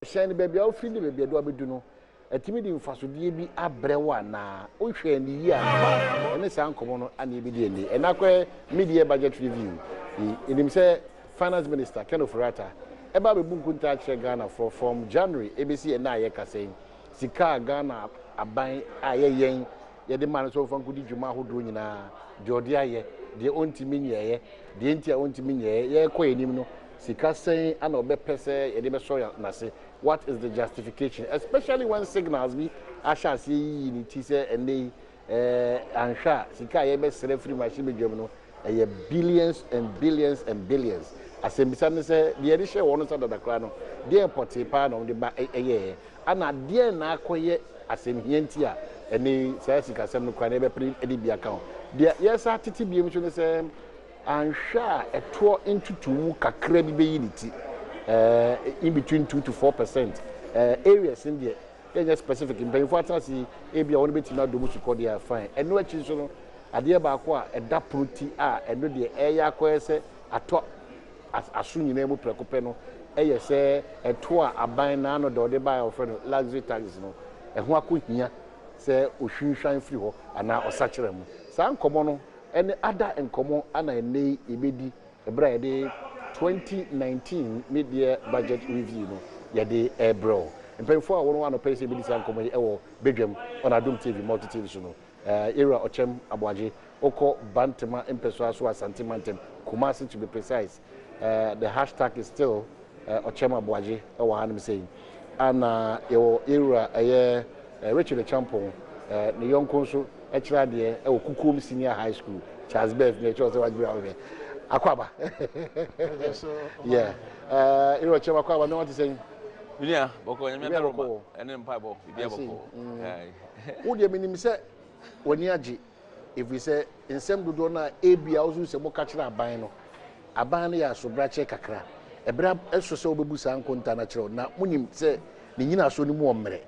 shine baby au feel baby do abedu no etimi di mfasodie bi abrewa na ohwe ani yi a ene sa nkomo no ana ebi di eni enakwe media budget review inim say finance minister Ken Ofori-Atta eba be bunkunta kire Ghana from January ebesi na aye kasen sika Ghana aban aye yen ye de man so fankudi dwuma hodo nyina de ode aye de ontimi nyeye de ntia ontimi nyeye ye kɔ enim no sika sen ana obepese ye de be so na se. What is the justification, especially when signals be asha see ni ti say ene ansha sika ye be sere free machine be dwom no billions and billions and billions asembisa ne say the edition one side of the crown no the import pa no de ba ana de na akoye asemhienti a ene say sika sem no crown e be pre edi bi account de yes atiti bi em so ne say ansha eto into tumu kakra bi be yi ni ti in between 2 to 4% areas in there. They're specific. In Benfata, Abia only bit na domu suko they are fine. And no chinso adia ba kwa eda proti and no the air kwese ato asu nyina mu prekope no eye se eto a aban na no de buy of luxury taxes no ho akohia se ohwinhwan free ho ana osakere mu sa nkomo no any other nkomo ana ene ebedi ebra de 2019 mid-year budget review no yade ebro mpemfo a wonu pese bi disa nkomo ewo bedwam on Adom TV multi TV so no era Ochem Aboagye oko Bantama impeso aso Asante Mantem Kumasi to be precise. The hashtag is still Ochem Aboagye ewo hanim saying and era Richard Champon ne yonko so ekira de ewo Kukum Senior High School Charles Bev ne chose wa Akwaba. Yeah. Iro chema Akwaba no want to say. Bilia boko nyame beko ene mpabo bibia boko. Wo de minim se woni age if we say nsem dodo na ebia ozu se mo ka kira aban no. Aban no ya so brache kakra. Ebra eso se obebu san konta na kira na munim se ne nyina so ni mu omre.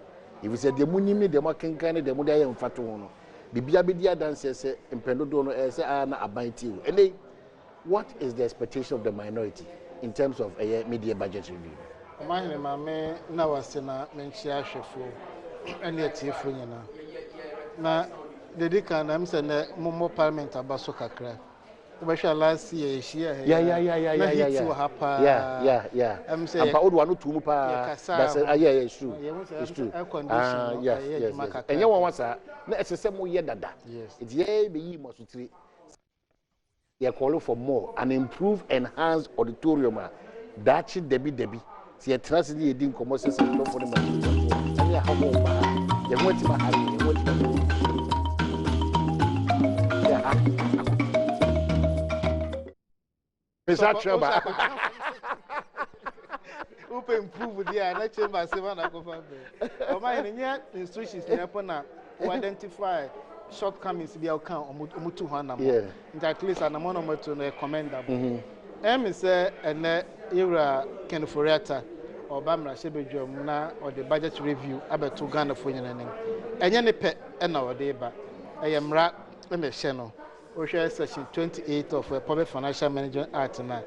If we say de munim ni de makenkan ni de mu de aye mfato no. Bibia bedi adanse se mpendodo no se na aban tiwo. Ene what is the expectation of the minority in terms of a media budget review? Mahine mame na wasena menchia hwefo ene atiefo nyina. Na dedika na mse na momo parliament abaso kakra. Obehwa last year ehia he. Yeah. Ampa odo anu tumu pa. That's it's true. It's true. Yes. Enye won wasa na esese mo ye dada. It's ye be yi mosutiri. They are calling for more and improve, enhance auditorium. That's Debbie. See a trust in the commercial sector for the money. And you have more. You want to have you want to. Mr. Trevor. Who improve the election by 7 o'clock? Oh, my instructions to identify shortcomings be account omutu hwana mo at least an amount to commendable say and era Ken Ofori-Atta or Bamra Shebedwom na or the budget review abeto Ghana for nyanem enye ne pe na ode ba eyemra me channel o share section 28 of Public Financial Management Act na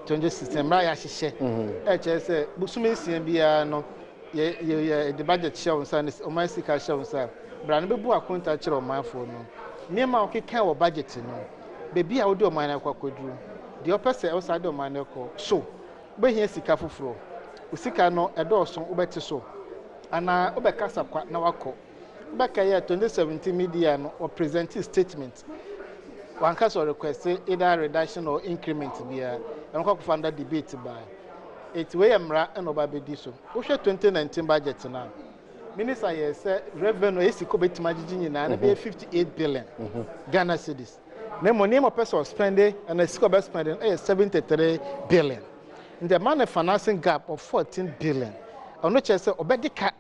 2016 mra ya hihye che say busumi sien bia no ye the budget show say o man sika show say brand be bu akonta kire omanfo no nema okeka wo budget no bebi a wo de oman akwakoduru de opese o sa de oman ko so be hia sika foforo usika no edoso wo beti so ana obekasa kwa na wako beka ya 2017 media no o present statement one case or request either reduction or increment bia en kwa kufanda debate by it way emra en obabedi so wo hwe 2019 budget na Minister yes revenue is betima gigi nyina na be 58 billion Ghana cedis. Na money mo person spending and a scope spending 73 billion. In the money financing gap of 14 billion. Ono che say obedika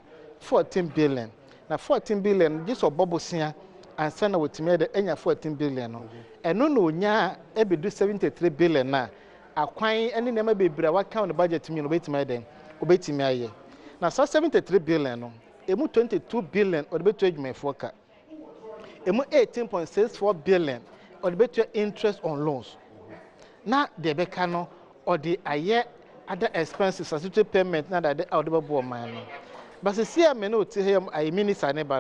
14 billion. Na 14 billion just obobosia and send with me the enya 14 billion no. Eno no nya e be do 73 billion na akwan ene nema bebra wa count the budget me no betima den obetimi aye. Na 73 billion no emu 22 billion or the better adwumefo ka emu 18.64 billion or the better interest on loans na de beka no or the aye other expenses statutory payment na that audible board man. But see I may not tell him I minister neighbor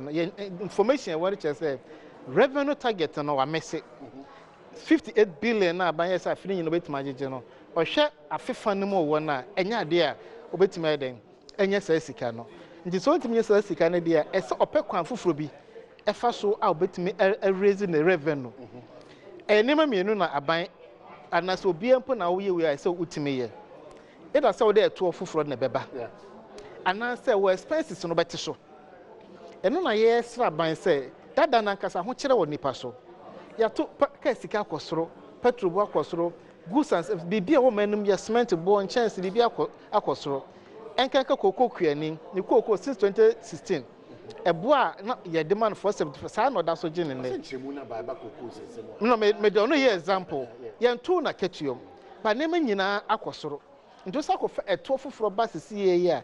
information what it say revenue target no wa mess 58 billion na ban yes afini you know bet magije no o hwe afefa no mo wo na enya de a obetime den enya sa sika no nti so ntimi sa sika na de a ese opekwan foforo bi efa so a obetime raise the revenue enema mienu na aban anaso obi empo na wo ye we ese utime ye eda se wo de eto foforo na beba ana se wo expenses no beti so eno na ye sra ban se dada na nkasa ho kire wo nipa so ya to ka sika akosoro petrol bo akosoro goods and bibia wo manum ya cement bo chance bibia akosoro enkanka koko kuani ni koko since 2016 ebo a na ye demand for 70 sa no da so gene ne no me do no ye example ye nto na ketuom ba ne nyina akosoro nto sa ko eto foforo ba sisi ye ya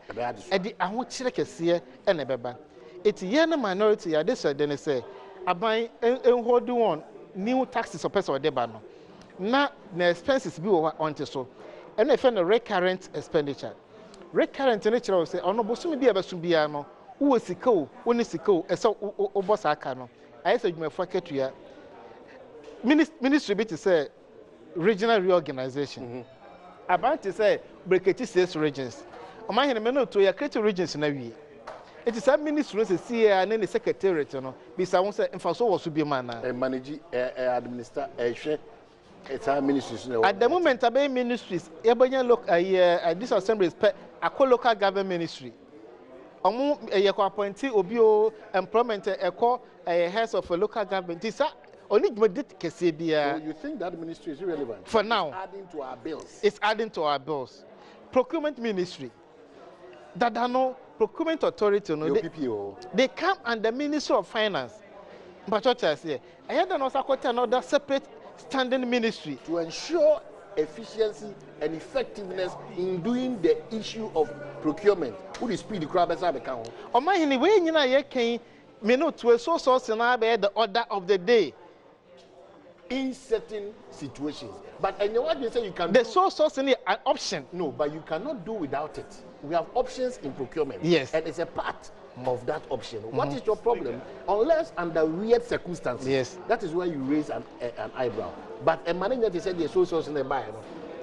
e di aho kire kese e na beba eti ye na minority ya this dey say aban hold on new taxes or person or deba no na expenses bi wo onte so e na efe no recurrent expenditure recurrent ne kire wo say ono bosumi bi abasu bia no wo sika o woni sika o ese o bossa aka no ayesa adwumafo ketua ministry bi to say regional reorganization about to say breaketi 6 regions o ma hene me no to ya create regions na wie it is a ministry say see and the secretariat no be say say emfaso wo so bi ma na manage administer hwe it's our ministries at the moment about ministries ebanya look this assembly is a local government ministry omo ye ko appoint obi o employment heads of a local government is only kese bia. So you think that ministry is irrelevant? For now. Adding to our bills. It's adding to our bills. Procurement ministry. That no procurement authority no. They come under Ministry of Finance. But what I say, I had another separate standing ministry to ensure efficiency and effectiveness in doing the issue of procurement. Who is speed the crowd as I become? Oh my, anyway, you know, you can me no to a source the order of the day. In certain situations, but and what you say you can. The source is an option. No, but you cannot do without it. We have options in procurement. Yes, and it's a part of that option. What is your problem? Unless under weird circumstances. Yes, that is why you raise an eyebrow. But a manager they said the source in the buy.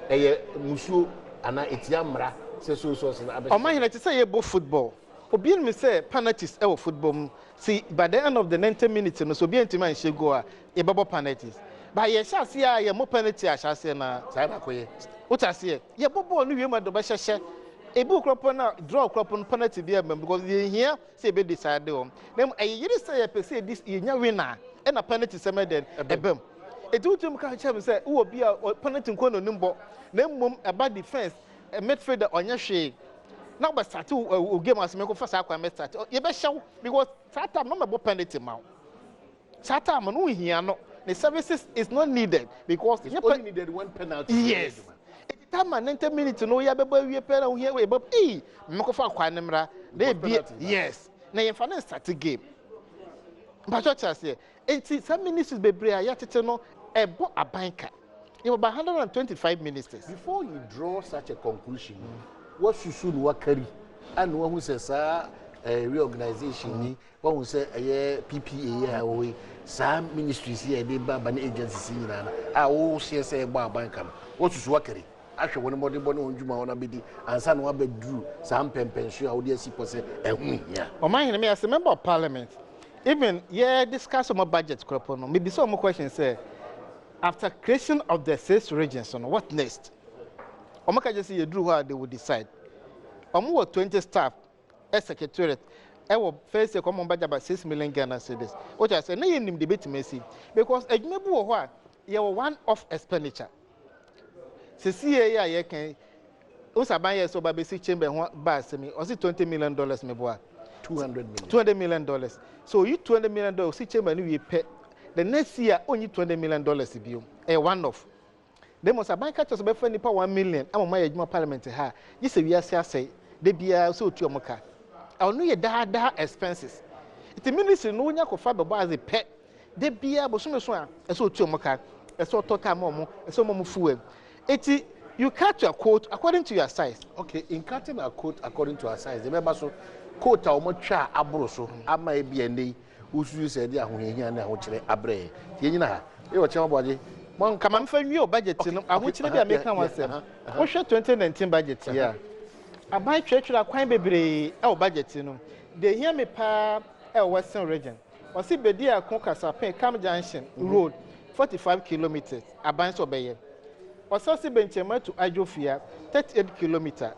A musu ana etiamra say source in the. Oh my, let's say about football. Obi me say penalties e football. See, by the end of the 90 minutes, no so be intima she go a babo penalties. But ye shall see a mo penalty a shall say na sana koye. What I say? Ye bobo no we ma do ba sheshe. E bu crop na draw crop on penalty be because ye here say be decide o. Dem ayiri say ye say this ye nya winner e na penalty say me den ebem. E do tum ka chem say wo bi a penalty nko no nimbo. Na mmom aba defense a midfielder onya hwe. Now but start game as me go first akwa me start. You be show because that time no me bo penalty ma. That time no here no. The services is not needed because it's only needed one penalty. Yes. It time 90 minutes no ya be we penalty here we but me go for akwa nemra. They be yes. Na you fan start game. But what I say, it's some ministers be brea ya tete no ebo abanka. You about 125 ministers. Before you draw such a conclusion, what you should work carry and one who says reorganization ni one who say PPA away some ministries here they ban agencies in all say bank what you should work carry actually one more body on juma on abedi and some one bedru some pension how dey see say yeah o man me as a member of parliament even discuss my budget crop no maybe some more questions say after creation of the 6 regions what next? Omaka just say drew how they would decide. Omo 20 staff as secretariat. I will face a common budget about 6 million Ghana cedis. What I say, na yin debate mercy because edwumebu wo ho a ye one-off expenditure. Se see ya can usaban ye so ba basic chamber ho ba asemi o say $20 million me boa. $200 million. So you $200 million see chamber ni we pay. The next year only $20 million bio. A one-off. They must have catch us by $1 million. I'm my ejuma parliament ha. You say we are say they be so to moka. I know your da expenses. It ministry no nya ko fa be as a pet. They be able so so so to moka. E so total momo, e so momo fuel. Eti You cut your coat according to your size. Okay, in cutting a coat according to our size, the member so coat a omocha abroso ama ebi ende usu said ya huhia na hochire abre. Yenina e wo chema boje. Mon kama mfa nwi o budget no ahochire bi American one say. Wo hwe 2019 budget here. Abai twetwira kwan bebre e o budget no. They hear me pa e Western region. O si bedi akon Kasapen Cam Junction road 45 kilometers aban so beye. Osasi benchema to Ajofia 38 km.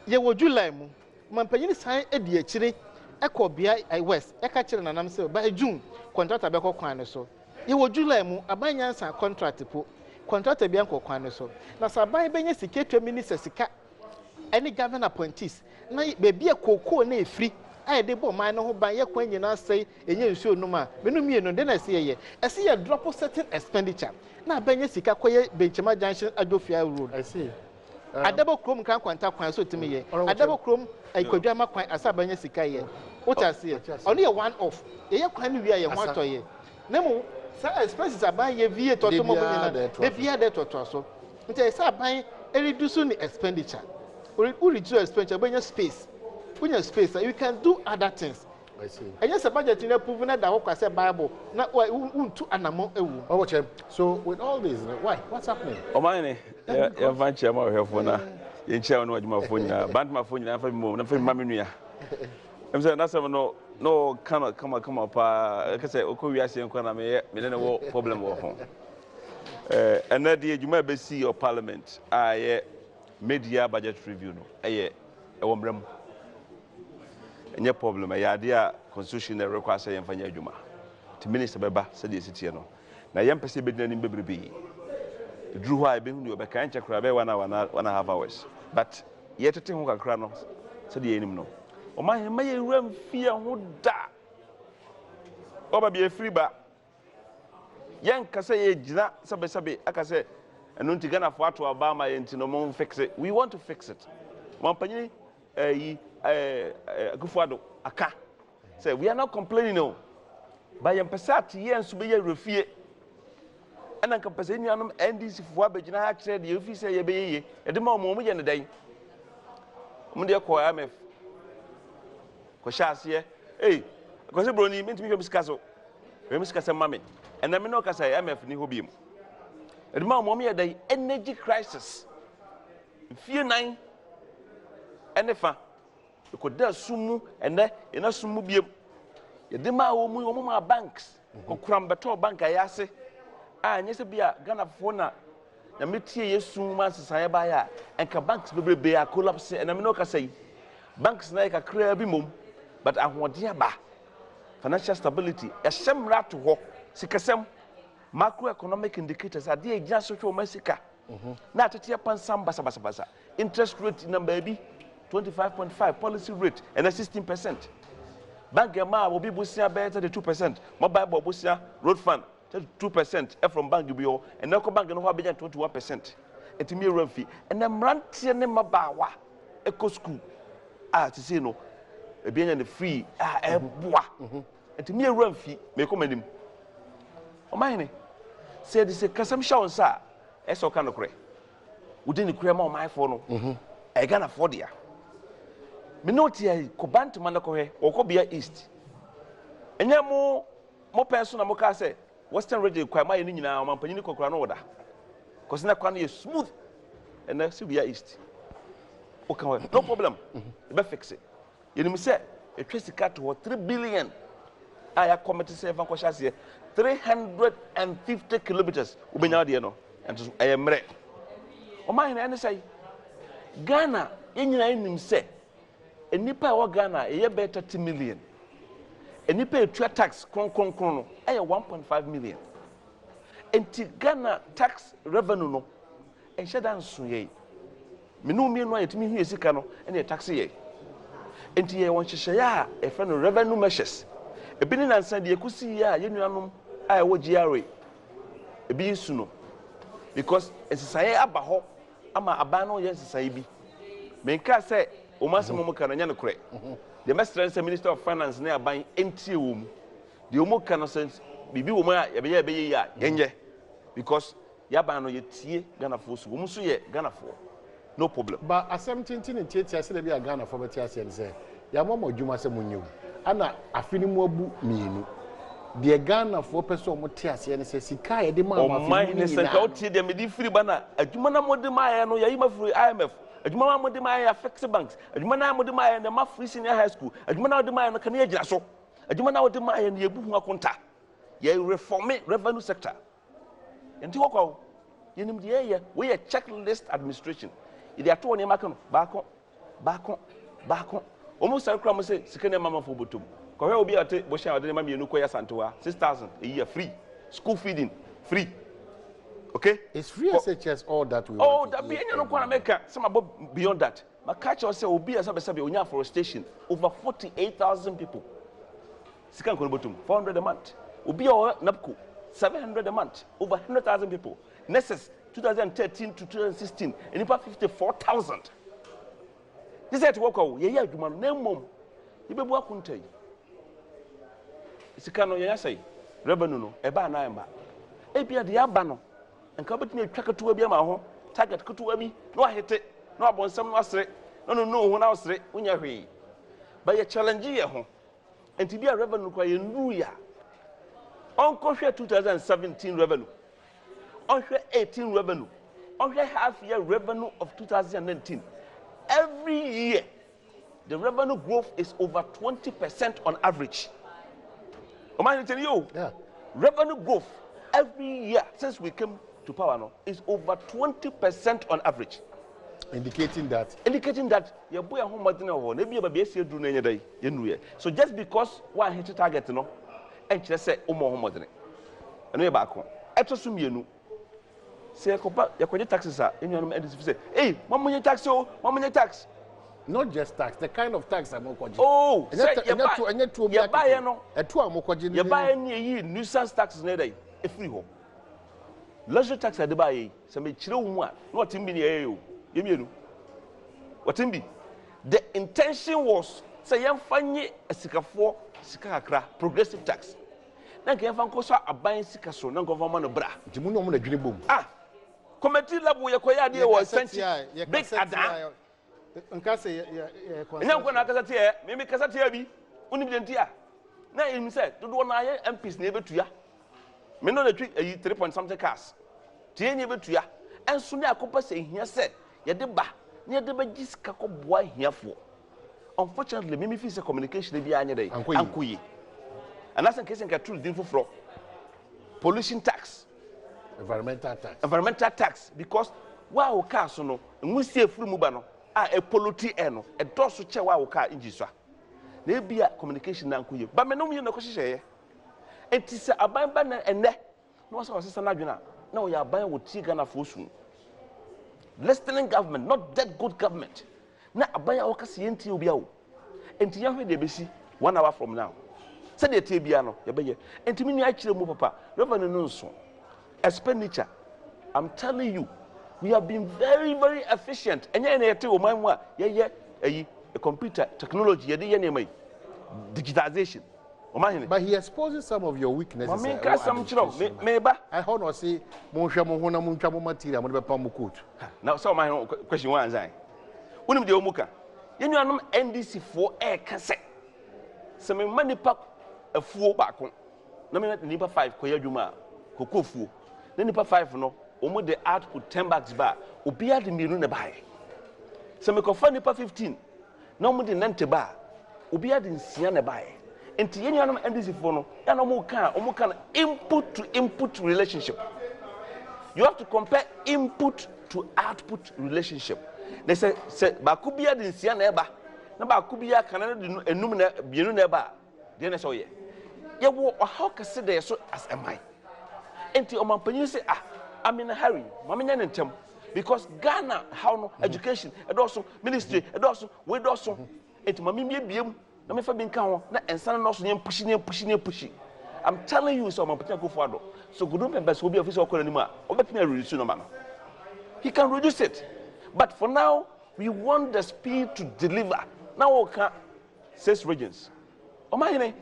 Ye wo July mu mampanyin san edi akire ekobia west eka kire nanam se by June contractor be kwan so. Ye wo July mu abanyansa contract po contractor bia kwan ne so. Na saban benye sika 2 minister sika any governor appointees na bebia kokoo na efri ai de bo man no ho ban ye kwan nyina sei enye nsuo numa menu mie no de na se ye ese ye drop certain expenditure na benye sika koye benchema junction Ajofia road. I see. Adabo krom kan kwanta kwan so timi ye adabo krom aikwadwa ma kwan asa benye sika ye what I see only a one off ye kwan ni wi ye ho to ye na mo sa expenses aban ye vie toto mo na de bia de toto so nti sa aban e reduce ni expenditure we reduce expenditure benye space when you space you can do other things. I see. And yes, a budget in a proven that I say Bible. Not why to anamo ewu. Oh, so with all this, why? What's happening? Oh, mine. You venture more helpful now. You share on what my phone. Band my phone. I'm from Mammy. I'm saying that's no cannot come up. I say, okay, we are saying, me no problem with home. And that day you might see your parliament. I media budget review. I won't. Any problem, I idea constitution requires a yamfanya juma. To minister beba said the city no. Na yam pese bedna nim bebrebe. Drew why be hu obeka nche kra be 1.5 hours. But yet to hu kakra no said the enim no. O man ma ye ram fie ho da. Oba be free ba. Yan kasa ye gina sabe aka say eno nti Ghana fo ato aba ma ye nti no mo fix it. We want to fix it. Man panyi Kufuado aka say we are not complaining no by empesat yen so be ye refie and an compensation anum NDC fo abegina ha kire de ofi say ye be ye e de ma mo ye ne dan mo de ko IMF ko shaase ko se broni menti mi biska so we miska se mame and na me no ka say IMF ni hobi mu e de ma mo ye dan energy crisis fie nan enefa ko da sumu ene ina sumu biem ye de ma wo mu ma banks ko kuram beto bank ayase anye se bia Ghana fo na metie yesu ma sesan ba ya enka banks bebrebe a collapse and me no ka say banks na ka kra bi mom but ahode aba financial stability e semra to ho sikasem macroeconomic indicators ade e gya so hwe o masika na atete pansam basa interest rate number bi 25.5 policy rate and 16%. Bank Yama will be boosting about 32%. Mobile boosting road fund 32% from Bank UBO and now bank no have 21%. It me run fee and I'm ranting mabawa eco school. To say no, being in the free bois. And me run fee may come in him. O mine said this a custom show sir. Eso kind of cray. Within the crema my phone. I can't afford ya. Me no tie ko bantuma na ko he okobia east enya mo person na mo ka say western region kwa ma ye ni nyina ma panyin kokora no woda ko se na kwa no ye smooth and na sibia east okay no problem be fix it ye ni me say e twesika to 3 billion aya committee say van ko shase 350 kilometers ubenya de no and ayemre o man na say Ghana ye nyina nim say enipa wa Ghana eye be 30 million enipa etua tax kron no eye 1.5 million enti Ghana tax revenue no enhye dan so ye menu mi no ayetimi hu esika no ene tax ye enti ye won hyehye ya e fa no revenue measures ebi ni nansan de ekusi ya ye nuanom a wo GRA ebi su no because ensisaye aba ho ama aban no ye ensisaye bi menka say o masemo mo kana nya no kure the minister of finance na aban entie wo mu the omo kana sense bibi wo mu a ye be ya yenye because yaba no yetie Ghana for so muso ye Ghana for no problem but asem tintin ntiatia se bi a Ghana for beti ase ne se ya mama dwuma se munyew ana afini mu abu mienu de Ghana for person mo te ase ne se sika ye de mama afini ne se ka otie de me di free bana adwuma na modem aye no yayi ma free IMF adwuma na modem aye fix banks adwuma na modem aye na ma free senior high school adwuma na modem aye no kan ye gira so adwuma na modem aye na yebu hu akonta ye reform revenue sector enti wokọ yenim de ye we a checklist administration ide ato ne maka no baako omo sare kra mo se sika ne mama fo botom ko hwe obi ate bo sha ode ne mama yenu ko ya santewa 6000 a year free school feeding free okay it's free SHS all that we want that be any no kwa make some about beyond that ma catch us say obi asabe onya forestation over 48,000 people sika ko botom 400 a month obi o napco 700 a month over 100,000 people Nessus 2013 to 2016 and about 54,000 this is work out ye adwuma na mom ye bebu akunta yi sika no ye say revenue no e ba na emba e bia de aba no enka betumi atwa katuwa bia ma ho target katuwa bi no ahete no abonsam no asre no ho na asre unya hwe ba ye challenge ye ho enti bia revenue kwa ye nru ya onko hwe 2017 revenue onhwe 18 revenue onhwe half year revenue of 2019 every year the revenue growth is over 20% on average. Am telling you? Yeah. Revenue growth every year since we came to power now is over 20% on average. Indicating that your boy home madina maybe a BSC do any day. So just because one hit target no and just say home madina. And we back home. Etosum yenu. Say your taxes are in your say, hey, mama tax, mama tax. Not just tax, the kind of tax I'm going to oh, you buy no, you buy any nuisance taxes a free home. Leisure tax at the buy, some children one, not in be what in be. The intention was say, young funny a sika for sika progressive tax. Then can fan kosa a buying sika so, non government bra. Jimuno on the dream boom. Ah, committee level, your idea was sent big ada. Nkase enya ko na kasa tie me kasa tie bi unim de ntia na em say dodo na ye MPs na ebetua me no na twi 3 point something cars tie nya ebetua enso ne akopa se hia se ye de ba ne ye de ba giska ko boa hiafo unfortunately me feel say communication bi anya dey ankoyi and as in case nka true din foforo pollution tax environmental tax because wa car so no nwusie furu mu ba no a polluti eno e doso che wa car injiswa na ebia communication na nkoye ba me no mu na ko hihye enti se aban ba na enne no so sesa na dwena na o ya aban wo ti Ghana for sun listening government not that good government na aban ya wo kase enti obi awo enti ya hwe de besi 1 hour from now se de tie bia no ye beye enti me nua kire mu papa revenue no nso expenditure I'm telling you we have been very, very efficient. And a computer technology, digitization. But he exposes some of your weaknesses. I heard or say, material. Now, so my question one is Unim de Omuka. You know, NDC for air cassette. Some money pack a fool back. No, number 5, Koyajuma, Kokofu. Then number 5, no. Omo the output 10 bags bar obia de miru ne bae se me kofa nipa 15 na omo de 90 bar obia de nsia ne bae enti yenu anam NDC for no ya na omo kan input to input relationship. You have to compare input to output relationship. They say ba kubia de nsia na eba na ba kubia kana de enum na bienu na eba de na so ye wo how ka se de so as am I enti omampanyin say I'm in a hurry. Because Ghana, how no education, and also ministry, and also we also. It mami biem. Na me fa bin kan na ensan no so nyem pushing. I'm telling you so mampanyin go forward. So good members will be officer okora ni mu a obetumi reduce no man. He can reduce it. But for now, we want the speed to deliver. Now we can 6 regions. Omahine.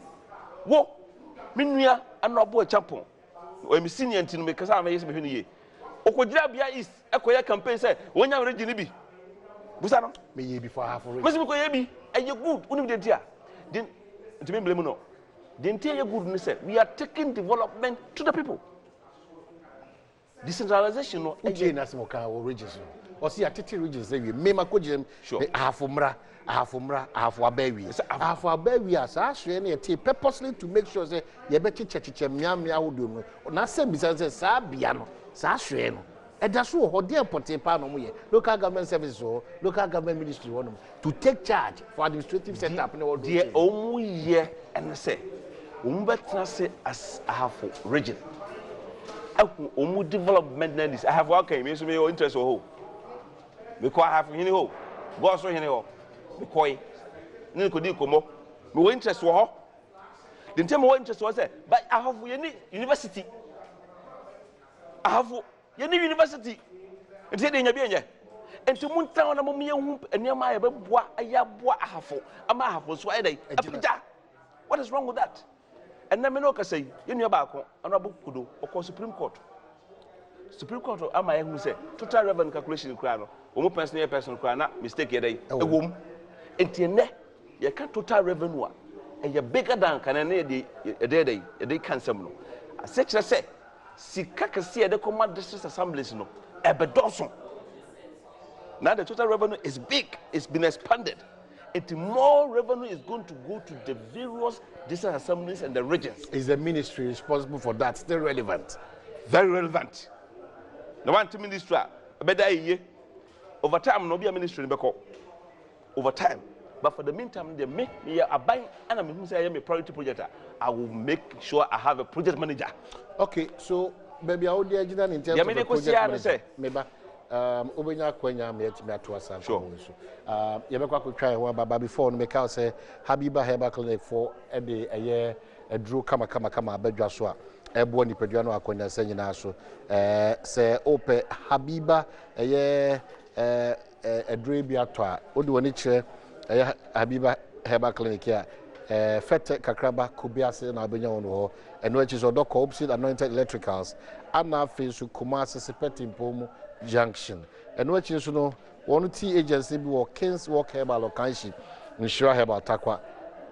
Wo minua anobo chapon. O mi senior ntino me kasa am yes me hwe ye okojira bia east ekoya campaign say wonya region bi busa no me ye before half of me ko ye bi eye good unim de dia then to me blame no the entire good ni say we are taking development to the people. Decentralization no eye na se mo ka wo regions no o see atete regions say we me makojirem half abawi as ahwe na ye purposely to make sure say ye be chiche miamia wodo no na say bisa say sa bia no sa ahwe no eda so ho de important pa no mo ye local government services or local government ministry one to take charge for administrative setup na wo do de omu ye en say omu betra say as ahafo region omu development na this I have work me so me interest ho because I have hini ho go so hini ho because ni ko di komo me wo interest wo ho the time wo interest wo say but I have university I have university enti de nya bi enye enti mun tan na mo me hu enema ya beboa ayaboa ahafo ama ahafo so ayedai apija what is wrong with that and na me no ka say yenu ba ko honorable kudo o Supreme Court ama ya hu say total revenue calculation kura no omo personal kura na mistake yedai egwom enti ne ye ka total revenue a e bigger than kana na e dey cancel no asechere say sika kase e dey command district assemblies no e be doson now the total revenue is big, it's been expanded. More revenue is going to go to the various district assemblies and the regions. Is the ministry responsible for that still relevant? Very relevant. The one to ministry, over time, no be a ministry over time. But for the meantime, they make me a buy and I'm say I am a priority project. I will make sure I have a project manager. Okay, so maybe I would in terms of the project manager. Maybe obenya kwanya me etimi atoasa sure. Yebekwa ko try one baba before no make out say Habiba Herbal Clinic for e de eye edru kama abadwa so a ebo ni pedwa no akwanya se nyina so se ope Habiba eye edru bi ato a odi woni kire eye Habiba Herbal Clinic ya fete kakraba kubiase na abenya wono ho eno echi so doctor Opsid Anointed Electricals ana fesu Kumasi Sepeti Mpomu Junction and what you know one T agency be Kings Walk Herbal or Kanshi Nshira Herbal Takwa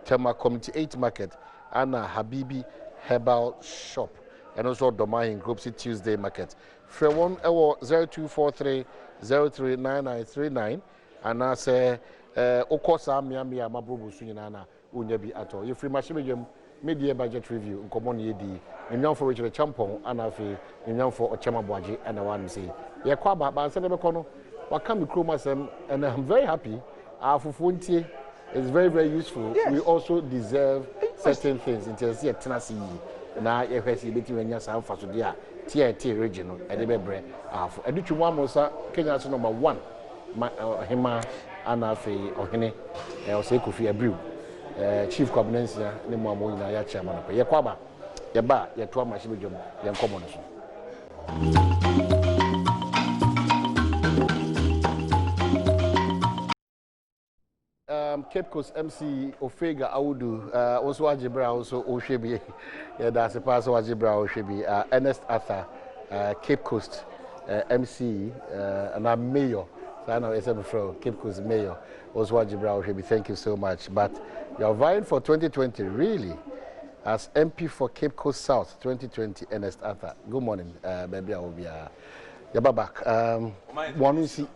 Tema Community 8 Market Anna Habibi Herbal Shop and also Domain Group C Tuesday Market for 0243 039939 and I say Okosa Miami Mabrubu Suninana Unyabi Ato you free machine media budget review nkomo ne yedi nyam for Richard Champon anafi nyam for Ochema Boaji and one say ye kwa ba say be kono waka me chroma sem and I'm very happy our fufuntie is very very useful. Yes. We also deserve certain things in terms of tenacity na ye hwesi beti wanya sa mfa so dia TNT region e de bebre afo edutu one mosa Kenya so number 1 hima anafi ohene o say Kofi Abriu chief cabinet ne mo amo nyina ya chairman ko ye kwaba ye ba ye to ma shibedwom ye nkomo no so Cape Coast MC Ofega Audu also Ajibra also Oshebi yeah that's a pass Ajibra Oshebi Ernest Arthur Cape Coast MC and I'm mayor so I know it's from Cape Coast mayor also Ajibra Oshebi thank you so much but you're vying for 2020 really as MP for Cape Coast South 2020 Ernest Arthur good morning baby I will be you're back one you see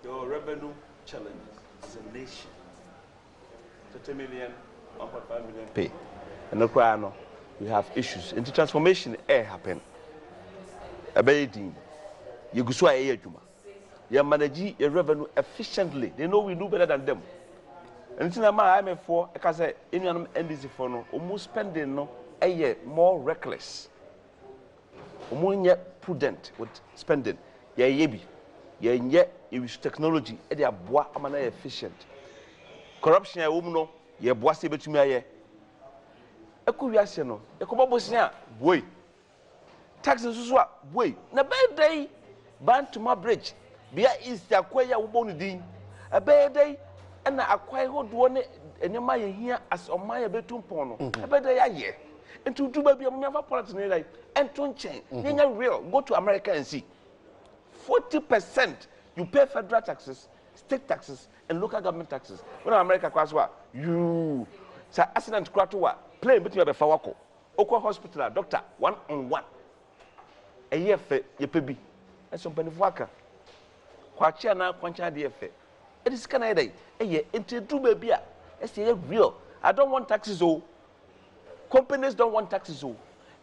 your revenue challenges as a nation. 30 million, 1.5 million pay. And no, we have issues. In the transformation, happen. A baby, you go so a juma. You manage your revenue efficiently. They know we do better than them. And it's not my I'm for because anyone NDC for no, almost spending no a year more reckless. More prudent with spending. Yeah, yebi. Yeah, use technology. They are efficient. Corruption, a woman, yeah, boise between me. A curious, no, a cobosia, boy. Taxes, boy. Na bad day, ban to my bridge. Bia is the acquire wobony dean. A bad day, and I acquire what one enema ye hia as oman ye betum pon no ebeda ya ye nti du ba bia mo fa politics ne like ento nchen nyanya real go to America and see 40% you pay federal taxes, state taxes and local government taxes. When America class wa you say accident kwa to wa plane betu be fa wako okwa hospital doctor 1-on-1 a year fe ye pebi eso mpanifo aka kwa chia na kwancha de fe it is kana dey eye enti ba bia e real. I don't want taxes oh. Companies don't want taxes oh.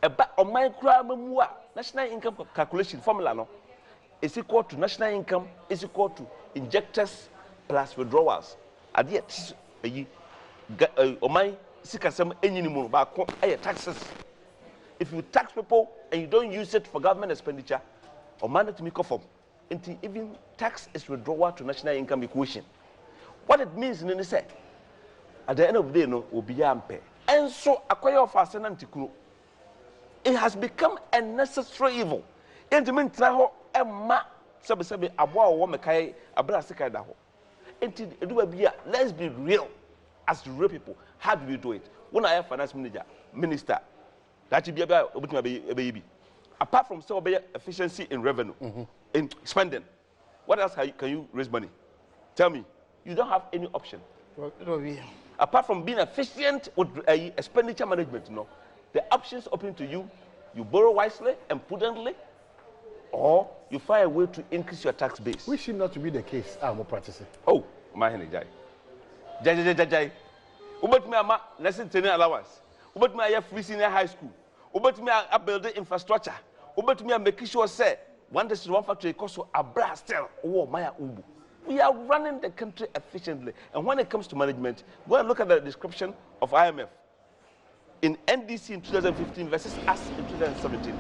Eba on micro memua national income calculation formula no is equal to national income is equal to injectors plus withdrawals. Ade yi omai sikasem enyini mu ba ko taxes. If you tax people and you don't use it for government expenditure, or mandate me conform. Even tax is withdrawal to national income equation. What it means in say, at the end of the day, no, will be ampe. And so, acquire of us it has become a necessary evil. And to mean, Emma, Sabi, Abo, Womakai, Abrasika Daho. And let's be real as real people. How do we do it? When I have finance minister, that should be about a baby. Apart from so efficiency in revenue, in spending, what else can you raise money? Tell me. You don't have any option. Apart from being efficient with expenditure management, no, the options open to you. You borrow wisely and prudently, or you find a way to increase your tax base. Which seems not to be the case. I'm practicing. Oh, my hand, Jai. Ubet me ama lesson training allowance. Ubet me a free senior high school. Ubet me a building infrastructure. Ubet me a make sure say one district, one factory cost so a brass still. Oh, my ubu. We are running the country efficiently. And when it comes to management, go and look at the description of IMF. In NDC in 2015 versus us in 2017,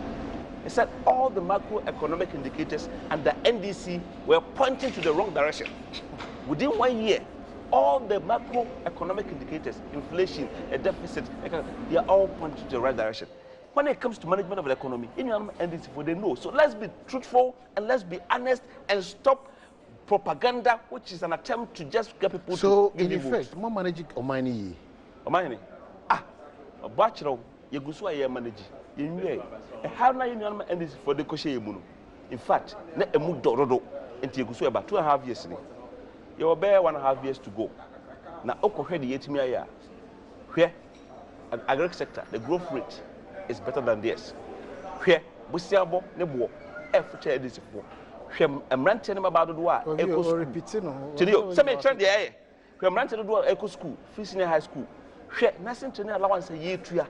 it said all the macroeconomic indicators and the NDC were pointing to the wrong direction. Within 1 year, all the macroeconomic indicators, inflation, a deficit, they are all pointing to the right direction. When it comes to management of the economy, in NDC, they know. So let's be truthful and let's be honest and stop propaganda, which is an attempt to just get people to give in effect, more managing Omani. Omani. A bachelor, you go so I manage. You know, how now you know NDC for the Koshe Muno. In fact, let a mood dorodo until you go so about 2.5 years. You will bear 1.5 years to go. Now, Oko the 8 year where an agri sector, the growth rate is better than this. Where Busiabo, Nebo, F. This for. I'm ranting about the door. Some trend the air. I'm ranting the door, Eco School, free senior high school. Share nothing to any allowance a year to ya.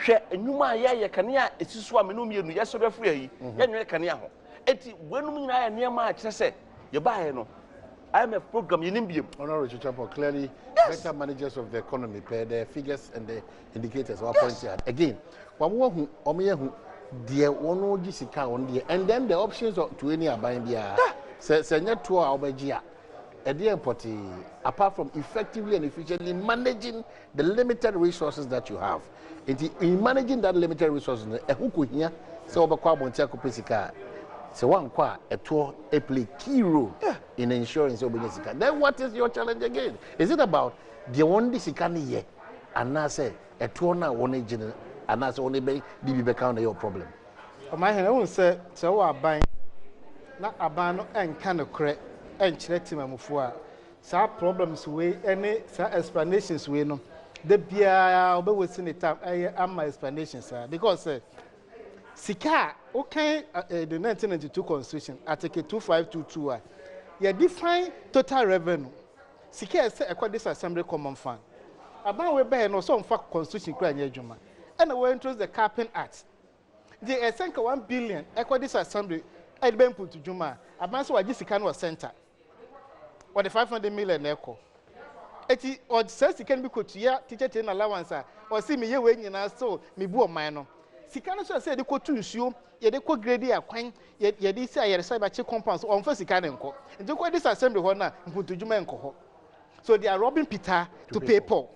Share a new my ya cania, it's just one minimum, yes, or free. Yan cania. Eti, when I near my say, you buy no. I am a program in Nimbium. Honorable Chapo, clearly, better managers of the economy pay their figures and the indicators are pointed at. Again, one more who, Omia, dear one no Jessica on the and then the options to any abiding there. Senior to our Belgia. A dear party, apart from effectively and efficiently managing the limited resources that you have. In managing that limited resources, a who here, so Obaqua Montiaco Pesica. So one qua a tour a play key role in insurance of Jessica. Then what is your challenge again? Is it about the one Disicani ye and now say a tour now one agent and that's only be DB your problem? My hand won't say so. I buy not a ban and kind of correct and chetim for some problems way any explanations we know. The beer always in the time I am my explanations because Sika, okay, the 1992 Constitution, Article 2522, you define total revenue. Sika is a this assembly common fund. About we bear no some fact Constitution cry near Juma. And we introduce the Capping Act. The essential 1 billion equal this assembly had been put to Juma. About so I just can center. Or the 500 million echo. Eti or says it can be put here, teacher in allowance, or see me here when you so me boo minor. Sikana so say the ko to nsuo ye de ko grade akwan ye de say ye say ba che compounds on fa sikana nko nti ko this assembly ho na mputujuma nko ho so they are robbing Peter to pay Paul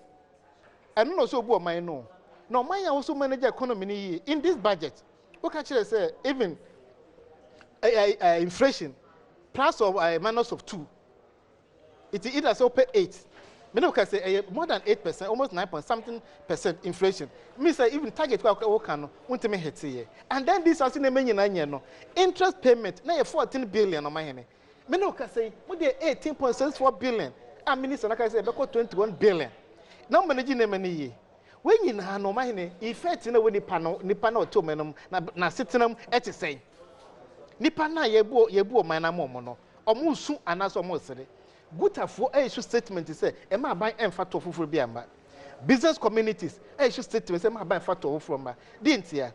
and no so bu man no no man ya also manage economy ni in this budget we can say even inflation plus of minus of 2 it either so pay 8 Me no can say more than 8%, almost 9.something% inflation. Me say even target what can want me hit here. And then this as in the many no interest payment na 14 billion on my hand. Me no can say what the 18.64 billion. And minister like I say about 21 billion. Now managing them any when you na no my hand effect na we ni panel to menum na sitting at say. Nipa na yebu man na mo no. Omo su anaso omo sere. Good for issue statement say e ma ban emfa to fufuru bi amba. Business communities issue statement say ma ban emfa to fufuru amba. Dintia.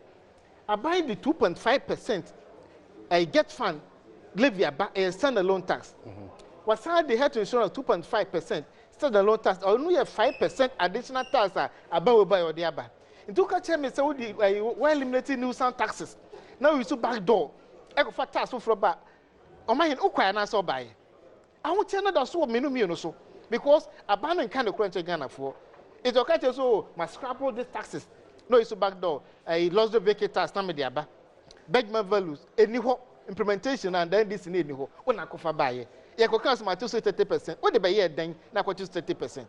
Abai the 2.5% get fund levy a standalone tax. Wasa the health insurance 2.5% standalone tax or no 5% additional tax abai buy or the aba. Into catch me say we well eliminating nuisance taxes. Now we so back door. E go for tax fufuru ba. O ma hin ukwa na so buy. I won't tell that so many so because abandon kind of crunch Ghana for it's okay so must scrabble these taxes. No, it's a back door. I lost the vacant tax, not the aba. Begman values, any implementation and then this in any ho. When I cover buy, you can cancel my 30%. What the buy then, now what is 30%.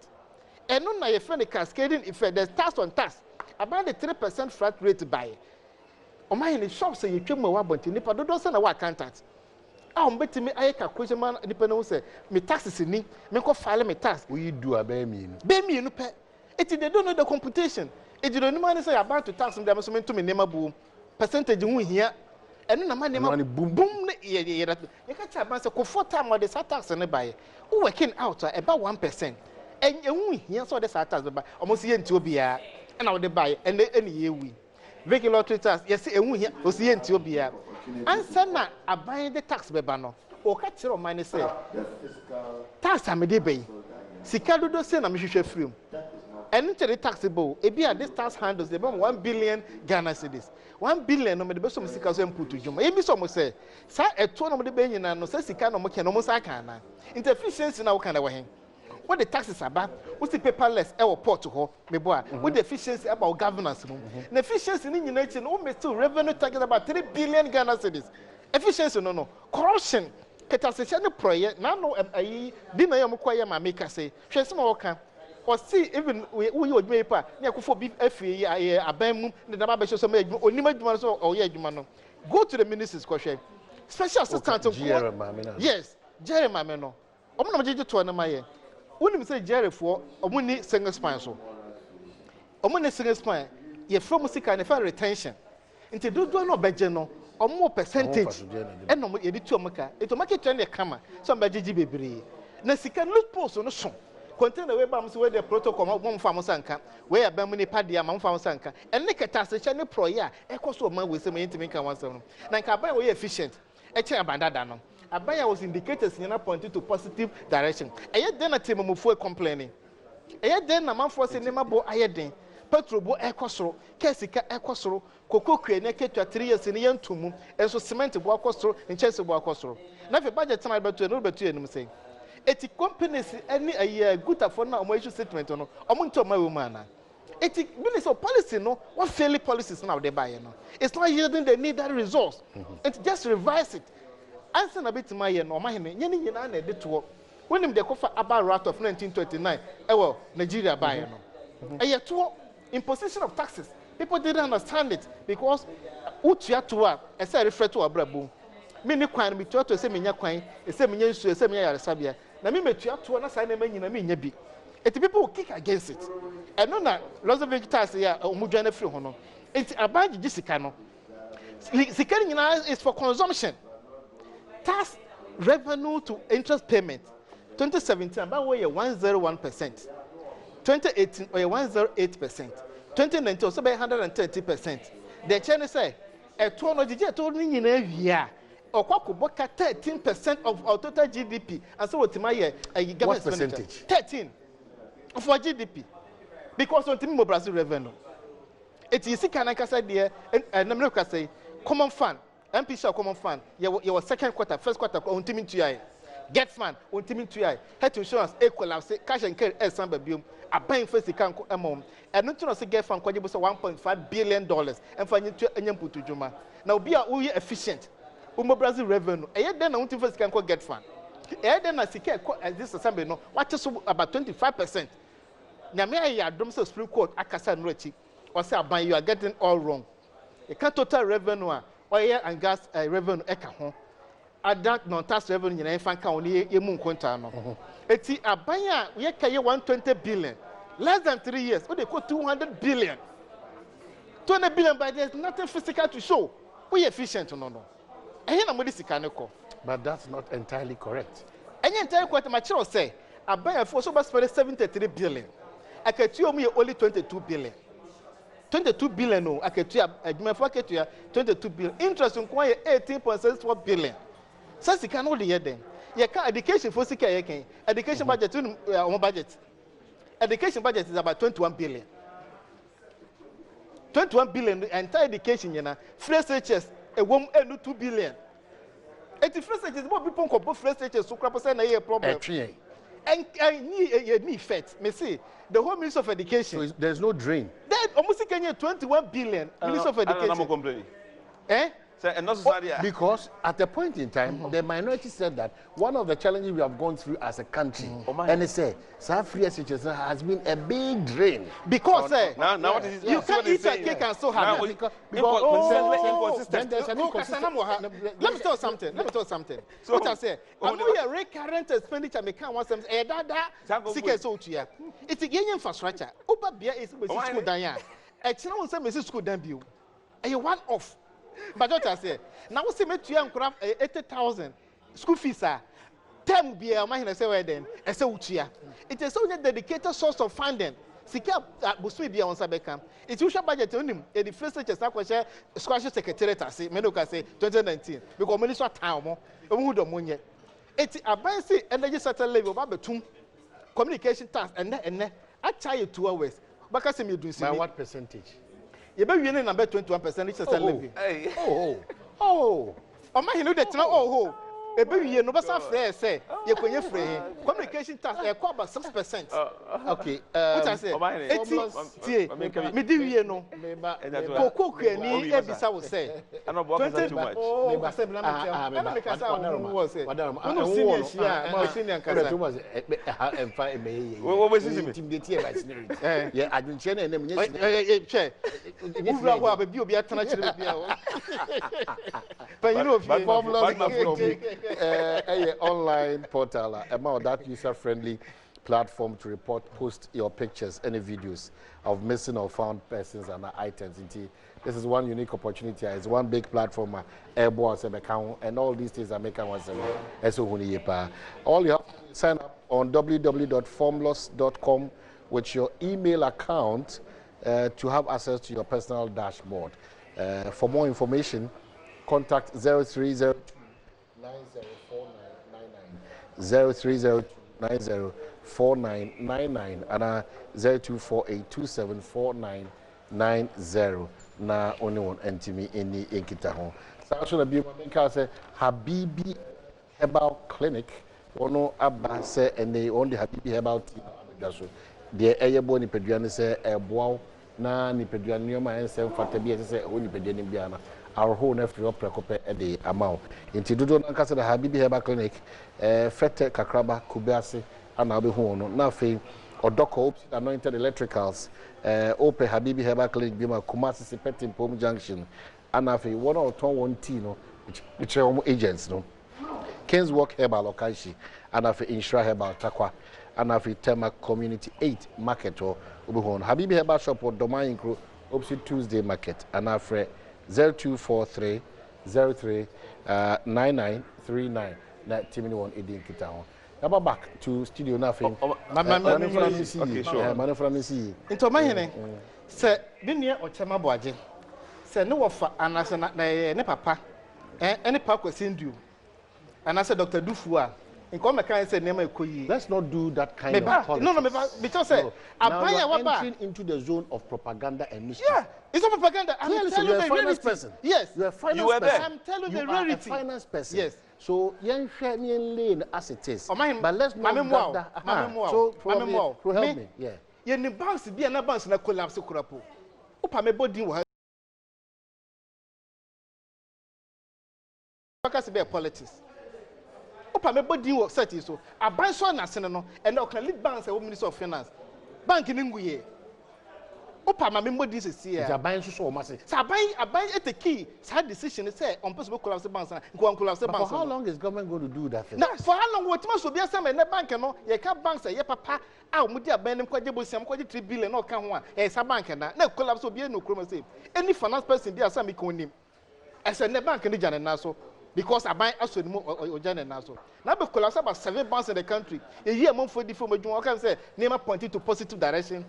And no, I find a cascading effect. There's tax on tax about the 3% flat rate buy. O my in the shop say you trim my one bunty, nipper don't send a what accountant. I'm betting me I can question man depending say me taxes ni me go file me tax we do a be me no pay it they don't know the computation it you don't know say about to tax them so me to me name boom percentage hu here and na man name boom you can tell man say ko 4 time or the tax ne buy who working out about 1% and hu here so the tax buy almost here nti obia and I would buy and any year we vehicle lottery tax yes hu here o see nti obia answer na aban the tax beba no o ka kire o man say tax amede bay sika dodo say na me hwehwe free and the taxable e bia this tax handles they 1 billion Ghana cedis 1 billion no me be so sika so input juma e bi so mo say sa eto no me de be nyina no say sika no mo ke no mo sa kan na inefficiency na wo kan da wo hen what the taxes about what's the paperless e wo port ho me boa what the efficiency about governance no the efficiency ni nyina chi no me still revenue target about 3 billion Ghana cedis efficiency no corruption ketasese ne project na no ayi di na yam kwa ya ma make say hwese ma wo kan or see even we you paper na akofo bi afie aban mu ne da ba be so ma adwuma onima adwuma so o ye adwuma no go to the ministers kwhwe special assistant yes Jeremy no omo na jeje to na ma ye unim say Jerryfo omo ni single spine so omo ni single spine ye from sika ne fa retention nti dodo no beje no omo percentage e no ye di tu omo ka eto market trend e kama so bejeji bebre na sika loot post no so container we bam so we the protocol mo mfa mo sanka we abam ni padia ma mfa mo sanka enne keta se che ne proye a ekoso ma we se ma yintimi kan wansam no na nka ban we efficient e che abandada no Abaya was indicators in pointing to positive direction. I had then a team of complaining. I had then a man for cinema bo ayedin, petrobo ecosro, Kessica ecosro, cocoa crane, to 3 years in the young tomb, and so cement of walkostro and chess of walkostro. Not a budget time about to another to him saying. Eti companies any a year good for now, my statement on to my woman. Eti minister of policy no, what fairly policies now they buy no. It's not yielding the needed resource. And just revise it. Answer a bit to my no man, yenny na did to when him the cover about rat of 1929, well, Nigeria buy no. A year to imposition of taxes. People didn't understand it because Utia to as I refer to a brabu. Many quine be taught to say me quine, a semi years to a semi sabia. Na me met you to an assignment in a mean be. If people will kick against it. And no, not lots of vegetarians here, Mujana Fruhono. It's about Jessicano. Sicanian is for consumption. Tax revenue to interest payment 2017 about where 101%, 2018 or 108%, 2019 also by 130%. The China say a told me in a year or 13% of our total GDP and so what my what percentage? 13 of our GDP because on Timor Brazil revenue. It is a say there and America say common fund. MP shall common fund. Your second quarter, first quarter, on timing to I. Get fund, on timing to I. Health insurance, equal, cash and carry as some baby. A paying first account among. And not to get fund, $1.5 billion and find you to a put to Juma. Now be a efficient. Brazil revenue. And yet then I want to first can get fund. then na sika this assembly no what is about 25%. Na me I adom say Supreme Court akasa no achi. Or say aban you are getting all wrong. You can total revenue oil and gas revenue eka ho. Other non-tax revenue nyina fan kan oni emu nkonta no. Eti aban a we kaye 120 billion. Less than 3 years, we dey go 200 billion. 200 billion, but there's nothing physical to show. We efficient no. But that's not entirely correct. Any entirely correct. My child say, I buy a force over 73 billion. I can tell me only 22 billion. 22 billion, no. I can tell you 22 billion. Interest in 18.64 billion. So you can only hear them. You can education for security. Education budget, budget. Education budget is about 21 billion. 21 billion entire education, you know, free researchers, a woman, 2 billion. 80 free researchers, what people call free researchers, so crap, a problem. And I need effect. Me see, the whole Minister of Education. So there's no drain. Then almost 21 billion, Minister of Education. Eh? Because at a point in time, the minority said that one of the challenges we have gone through as a country, and they say, South Free Education has been a big drain. Because now what is you can't eat a cake and so have it. Let me tell you something. So what I say, I'm not a recurrent expenditure. Me can't want some. Sick so to you. It's a game infrastructure. Uber beer is school down. It's not some school down view. And you one off. But what I say, now we see me to young craft 80,000 school fees are 10 be a man say where then and so it is only a dedicated source of funding. Sika Busui be on Sabekam. It's usual budget on him. The first stage is Squash Secretariat, I say, Medoka say 2019, because Minister Town, Umudo it's a basic energy certain level, Babatum, communication task, and then I tell you 2 hours. Because you do by what percentage? You better win number 21%. It's a levy. Oh. I'm not here to know. A baby, no, but say, you're going to free communication task, about 6%. Okay. What I say, me do you know? Coco, I will say. I know what too much. Oh, I said, online portal, about that user-friendly platform to report, post your pictures, any videos of missing or found persons and items. This is one unique opportunity. It's one big platform, and all these things are making one. All you have to sign up on www.formless.com with your email account to have access to your personal dashboard. For more information, contact 0302 904999 and 0248274990 na only one entimi any enkita ho. So na bi make say Habibi Herbal Clinic wono aba say ene on the Habibi Herbal tea so de eyebo ni peduane say eboaw na ni peduane nyoma ensem fata bi say oni peduane bia na our whole after prekope e de amount inti dodo na kasa da Habibi Herbal Clinic fete kakraba kubiase ana obe hu no na fe odoko anointed electricals ope Habibi Herbal Clinic bima Kumasi Sipetim Pom Junction ana fe one or ton one tea no which agents no Kings Walk Herbal Okanshi ana fe Insura Herbal Takwa ana fe Tema Community 8 Market or obe hu no Habibi Herbal Shop or Domain Crew opposite Tuesday Market ana fe 0243 03 9939 na timini one edin kita ho. Now back to studio na fe. Okay, sure. Man from see. Into my hene. Say bi nua ochema boaje. Say ne wofa anase na ne papa. Any pa kwasindu. Anase Dr. Dufu a nko me kan say nema ekoyi. Let's not do that kind of politics. No, because say abaya waba entering into the zone of propaganda and mischief. Yeah, it's not propaganda. I'm telling you a finance person. Yes, you are a finance person. I'm telling you the reality. reality. You are a finance person. Yes. So yen share me lane as it is. But let's not so help me. Yeah. Ye ni banks bi na banks na collapse kurapo. Opa me body wo ha. Because be politics. opa me body wo set so aban so na sene no and o can lead banks e Ministry of Finance bank ni nguye opa ma me body se see ya aban so ma se sa aban et the key sa decision say on possible collapse banks na nko collapse banks. For how long is government going to do that thing? Now for how long what so bia say me na bank no ye ka banks ye papa a mo di aban nim kwaje bosiam kwaje 3 billion no ka ho a sa bank na collapse obi no krom say any finance person dey asa me ko nim ese ne bank ni jane na so because aban aso ni mo ojane na so na be collapse about 7 banks in the country a year mo for di for madwon o kan say never pointing to positive direction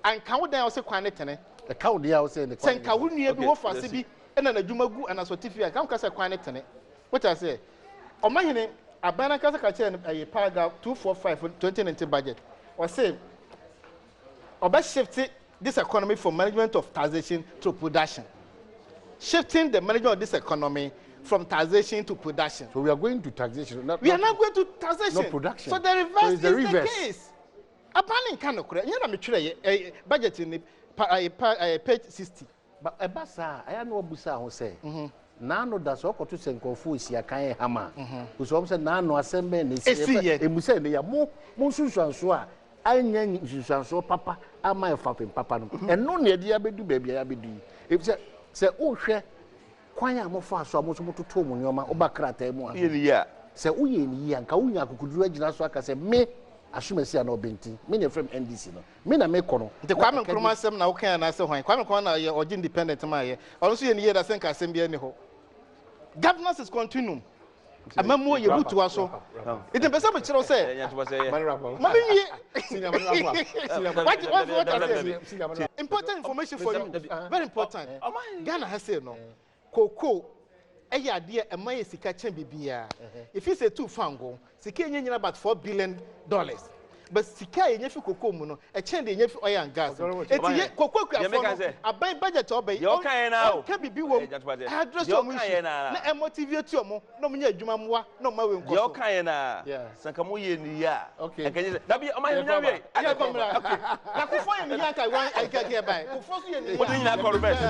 and can we then say kwane tene the cow dey say the sen ka wo nua bi wo fase bi na na dwuma gu ana certificate kan ka say kwane tene what I say o mahene abana ka say ka che paragraph 245 2019 budget or say oba shift this economy from management of taxation to production, shifting the management of this economy from taxation to production. So we are going to taxation. We are not going to taxation. Not production. So the reverse so is the case. Abandon kind of correct. You know, me budget in page 60. But ebasa, I know busa ho say. Nano da so koto senkofu isia kan hama. So say nano assemble ne sia. E musa ne ya mo sunsuanso a anya sunsuanso papa ama efapem papa no. Eno ne dia bedu baabi ya bedu. E se o hwe kwan a mo fa so mo so mototo mo nyoma obakrata mu a. Se wo ye ni ya nka wo nya akukuduru agina so aka se me asumasi na obenti me ne from NDC no me na me kono nte Kwame Nkrumah asem na wo kan na se hwan Kwame Nkrumah na ye oji independent ma ye ono so ye ni ye da sen ka asem bia ni ho governance is continuum amamu ye butuwa so ite pesa me kire say ma be wie important information for you very important Ghana has say no koko eya ade e ma ye sika chen bibia if you say two fango sika nyenya about $4 billion but sika yenye fi koko mu no e chen de yenye fi oil and gas eti ye koko kuafo aban budget obey yo kan na o ka bibi wo address o mu na e motivate o mu no mu nya adwuma muwa no ma we nko yo kan na sanka mu ye ni ya e kan da bi o ma ye nya we okay na kofo ye ni ya ka wan ai ka ke bai kofo so ye ni ya o ni na correct